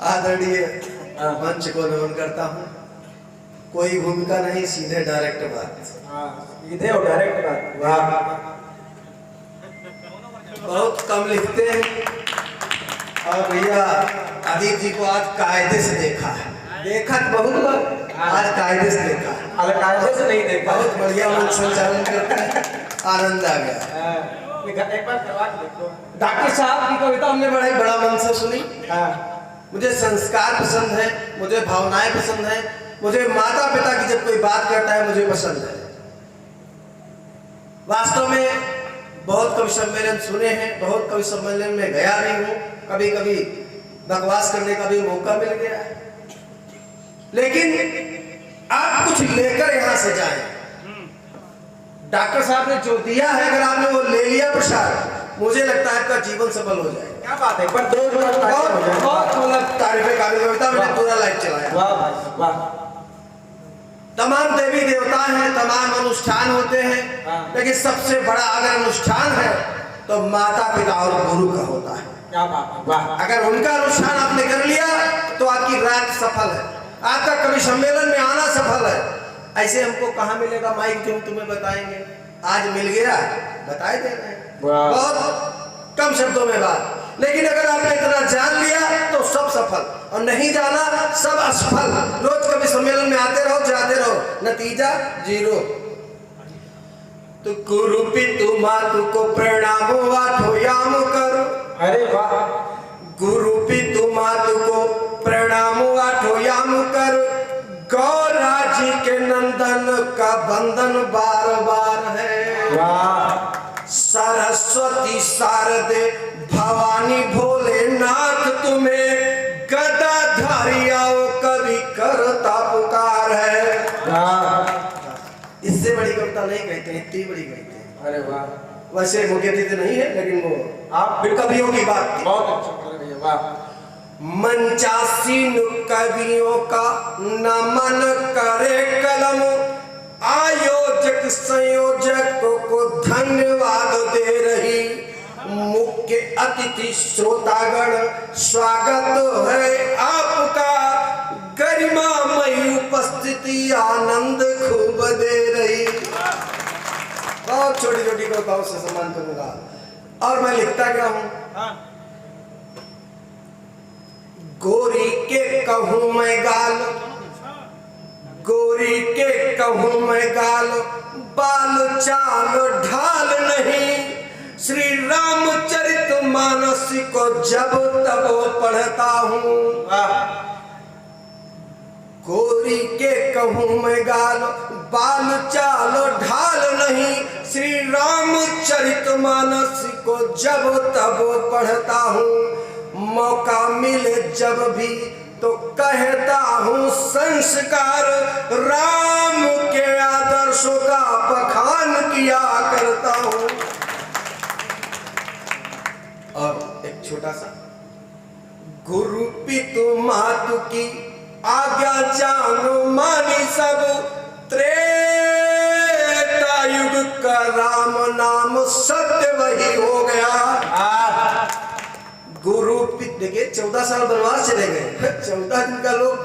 आदरणीय मंच को नमन करता हूँ। कोई भूमिका नहीं, सीधे डायरेक्ट बात। सीधे और डायरेक्ट बात। वाह, बहुत कम लिखते हैं और भैया आदित्य जी को आज कायदे से देखा है। देखा तो बहुत बार, आज कायदे से देखा। कायदे से नहीं देखा। बहुत बढ़िया मंच संचालन करते हैं, आनंद आ गया। एक बार करवा के देखो। डॉक्टर साहब की कविता हमने बड़ा मन से सुनी। मुझे संस्कार पसंद है, मुझे भावनाएं पसंद है, मुझे माता पिता की जब कोई बात करता है मुझे पसंद है। वास्तव में बहुत कवि सम्मेलन सुने हैं, बहुत कवि सम्मेलन में गया भी हूँ, कभी कभी बकवास करने का भी मौका मिल गया है। लेकिन आप कुछ लेकर यहाँ से जाएं। डॉक्टर साहब ने जो दिया है, अगर आपने वो ले लिया प्रसाद, मुझे लगता है आपका जीवन सफल हो जाएगा। क्या बात है, पर बहुत तारीफे काबिल कविता, मैंने पूरा लाइफ चलाया। वाह भाई वाह। तमाम देवी देवता हैं, तमाम अनुष्ठान होते हैं, लेकिन सबसे बड़ा अगर अनुष्ठान है तो माता पिता और गुरु का होता है। क्या बात है, वाह। अगर उनका अनुष्ठान आपने कर लिया तो आपकी रात सफल है, आपका कवि सम्मेलन में आना सफल है। ऐसे हमको कहाँ मिलेगा माइक जो तुम्हें बताएंगे, आज मिल गया बताए दे रहे हैं। बहुत कम शब्दों में बात, लेकिन अगर आपने इतना जान लिया तो सब सफल, और नहीं जाना सब असफल। रोज कवि सम्मेलन में आते रहो जाते रहो, नतीजा जीरो। तो गुरु पितु मातु को प्रणाम वाठो याम करो। अरे वाह। गुरु पितु मातु को प्रणाम वाठो याम करो। गौरा जी के नंदन का बंधन बार बार है। वाह। सरस्वती शारदे भवानी भोलेनाथ तुम्हें गदाधारी आओ कभी करता पुकार है। इससे बड़ी कविता नहीं कहते हैं, इतनी बड़ी कहते हैं। अरे वाह। वैसे मुख्य तो नहीं है, लेकिन वो आप कवियों की बात थी। बहुत अच्छा कर रहे हैं, वाह। मंचासीन कवियों का नमन करे कलम, आयोजक संयोजक को धन्यवाद दे रही। मुख्य अतिथि श्रोतागण स्वागत है आपका, गरिमामयी उपस्थिति आनंद खूब दे रही। बहुत छोटी छोटी कविताओं से सम्मान करूंगा। और मैं लिखता क्या हूं? गोरी के कहूं मैं गाल, गोरी के कहूं मैं गाल, बाल चाल ढाल नहीं। श्री रामचरित मानस को जब तब पढ़ता हूँ। गोरी के कहूं मैं गाल, बाल चाल ढाल नहीं। श्री रामचरित मानस को जब तब पढ़ता हूँ। मौका मिले जब भी तो कहता हूँ संस्कार, राम के आदर्शों का बखान किया करता हूँ। और एक छोटा सा, गुरु पितु मातु की आज्ञा जानो मानी सब, त्रेता युग का राम नाम सत्य वही हो गया। गुरु देखिए 14 साल वनवास चले गए, 14 दिन का लोग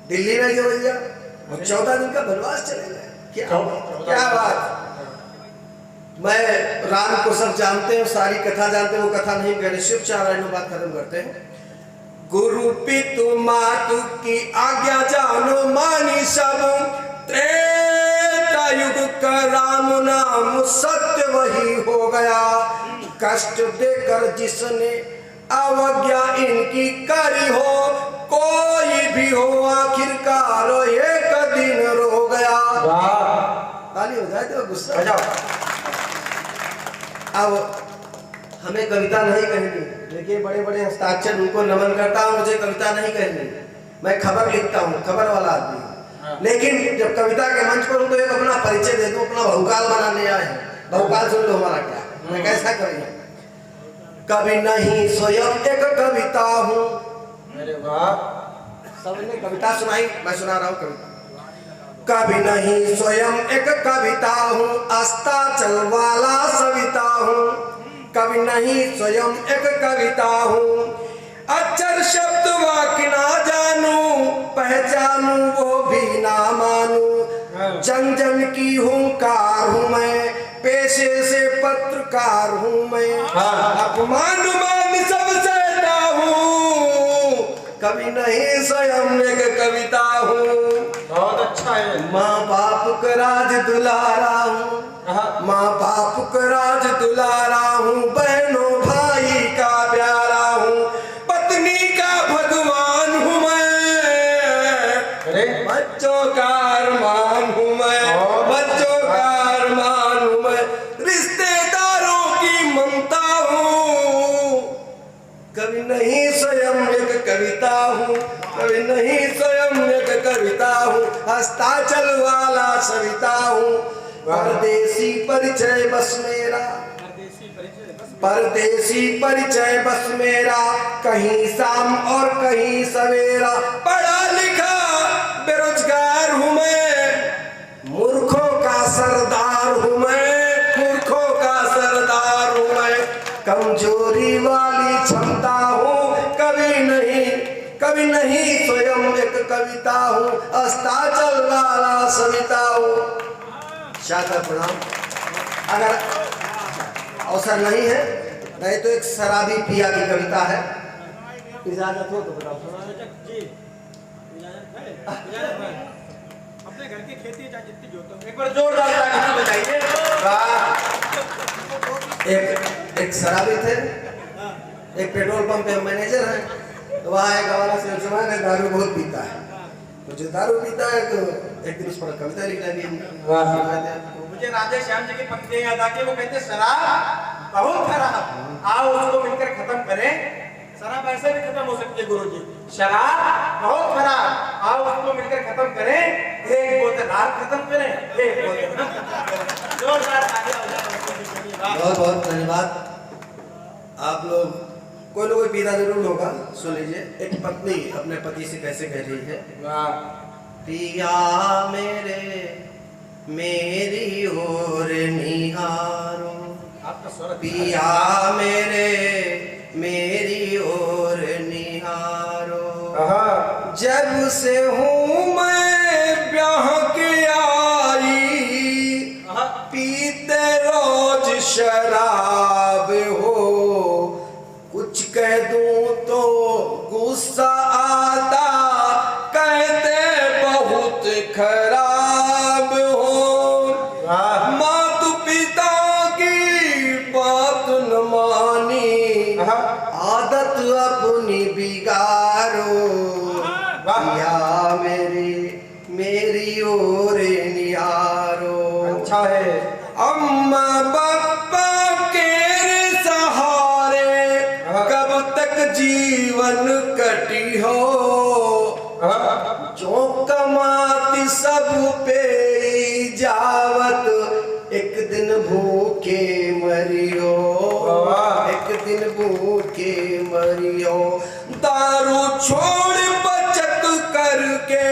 दिल्ली में गए भैया, और 14 दिन का वनवास चले गए। क्या बात। मैं राम को सब जानते हैं, सारी कथा जानते हैं, वो कथा नहीं कहने, शिव चारायण बात खत्म करते हैं। गुरु पितु मातु की आज्ञा जानो मानी सब, त्रेता युग का राम नाम सत्य वही हो गया। कष्ट देकर जिसने अवज्ञा इनकी करी हो, कोई भी हो आखिरकार एक दिन रो गया। ताली हो जाए तो गुस्सा जाओ। अब हमें कविता नहीं कहनी, देखिए बड़े बड़े हस्ताक्षर, उनको नमन करता हूँ, मुझे कविता नहीं कहनी। मैं खबर लिखता हूँ, खबर वाला आदमी। लेकिन जब कविता के मंच पर हूँ तो एक अपना परिचय दे दूं, अपना बहुकाल बनाने आए हैं। बहुकाल सुन लो हमारा क्या, मैं कैसा कवि हूँ। कवि नहीं स्वयं एक कविता हूँ। अरे वाह। सबने कविता सुनाई, मैं सुना रहा हूँ कविता। कवि नहीं स्वयं एक कविता हूँ, अस्ताचल वाला सविता हूँ। कवि नहीं स्वयं एक कविता हूँ, अक्षर शब्द पहचानू वो भी ना मानू, जन जन की हुंकार हूँ मैं, पेशे से पत्रकार हूँ मैं, अपमान मान सब सहता हूँ, कभी नहीं स्वयं एक कविता हूँ। बहुत अच्छा है। माँ बाप का राज दुलारा हूँ, माँ बाप का राज दुलारा हूँ, बहनों भाई का प्यारा हूँ, पत्नी का भगवान हूँ मैं, अरे बच्चों का अरमान हूँ मैं, बच्चों का अरमान हूँ मैं, रिश्तेदारों की ममता हूँ, कभी नहीं स्वयं एक कविता हूँ, कभी नहीं स्वयं एक कविता हूँ, हस्ताचल वाला सविता हूँ, परदेसी परिचय बस मेरा, परदेसी परिचय बस मेरा, कहीं शाम और कहीं सवेरा, पढ़ा लिखा बेरोजगार हूँ मैं, मूर्खों का सरदार हूँ मैं, मूर्खों का सरदार हूँ मैं, कमजोरी वाली क्षमता हूँ, कभी नहीं स्वयं एक कविता हूँ, अस्ताचल वाला सविता हूँ। शाकर प्रणाम। अगर अवसर नहीं है, नहीं तो एक शराबी पिया की कविता है, इजाजत हो तो बताओ। अपने घर की खेती है, चाहे जितनी जोतो। एक बार जोरदार ताली बजाइए। वाह। एक शराबी थे, एक पेट्रोल पंप पे मैनेजर है, तो वहाँ एक हमारा सेल्समैन है, दारू बहुत पीता है, तो जो दारू पीता है तो एक दिन उस पर कविता लिख डाली। मुझे राधे श्याम जी की पंक्तियां याद आती है, वो कहते शराब बहुत खराब, आओ उसको मिलकर खत्म करें। शराब ऐसे भी खत्म हो सकती है गुरुजी, शराब बहुत खराब, आओ उसको मिलकर खत्म करें, एक बोतल रात खत्म करें, एक बोतल। जोरदार तालियां हो जाए। बहुत बहुत धन्यवाद। आप लोग कोई ना कोई पीता जरूर होगा, सुन लीजिए। एक पत्नी अपने पति से कैसे कह रही है, पिया मेरे मेरी ओर निहारो, पिया मेरे मेरी ओर निहारो, जब से हूँ मैं ब्याह के आई, पीते रोज शराब हो, कुछ कह दूं तो गुस्सा आता, कहते बहुत खराब हो, मात पिता की बात न मानी, आदत अपनी बिगाड़ो, या मेरी ओर निहारो। अच्छा है। अम्मा पापा के सहारे कब तक जीवन कटी हो, जो कमाती सब पे जावत, एक दिन भूखे मरियो, एक दिन भूखे मरियो, दारू छोड़ बचत करके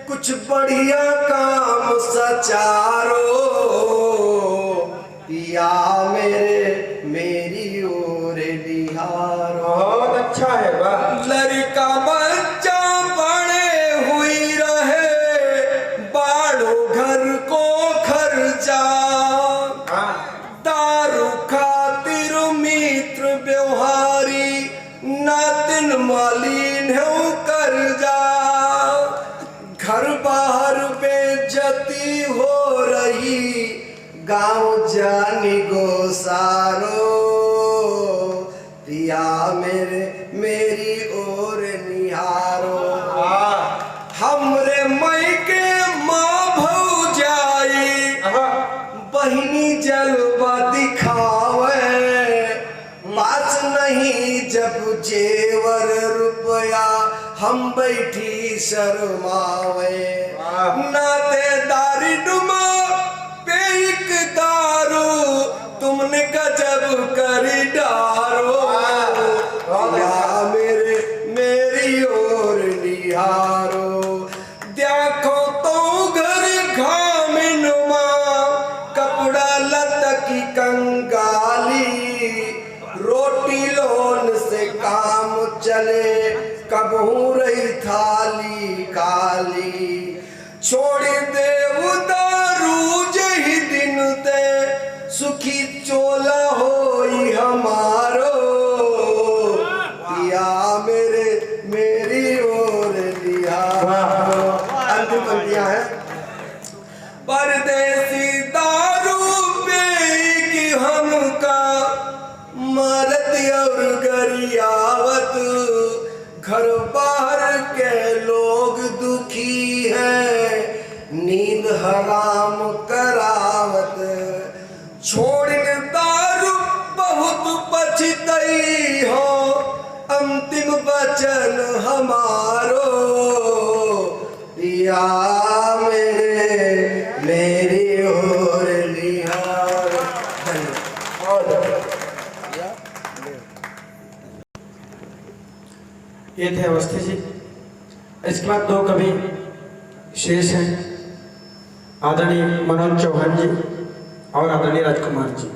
कुछ बढ़िया काम सचारो, पिया मेरी ओर निहारो। बहुत अच्छा है। वाह। लड़का बच्चा बड़े हुई रहे, बाड़ो घर को खर्चा, दारू खातिर मित्र व्यवहारी, नातिन मालिन है कर्जा, घर बाहर बेइज्जती हो रही, गाँव जानी गोसारो, पिया मेरी ओर निहारो। हमरे मई के माँ भौजाई, बहिनी जलवा दिखावे, पास नहीं जब जेवर रुपया, हम बैठी शर्मावे, नातेदारी डुमा पेक दारू, तुमने गजब करी डारो, या मेरी ओर निहारो, देखो तो घर घामिनुमा, कपड़ा लत की कंगाली, रोटी लोन से काम चले कबहू रही थाली काली छोड़ दे दारू जही दिन ते सुखी चोला होई हमारो या मेरी ओर लिया। अंतिम पंक्तियां हैं। परदेसी दारू पे की हमका मरत और गरियावत घर बाहर के लोग दुखी है नींद हराम करावत छोड़ दारू बहुत पछतई हो अंतिम वचन हमारो या मेरी ओर लिया। ये थे अवस्थी जी। इसके बाद दो कवि शेष हैं, आदरणीय मनोज चौहान जी और आदरणीय राजकुमार जी।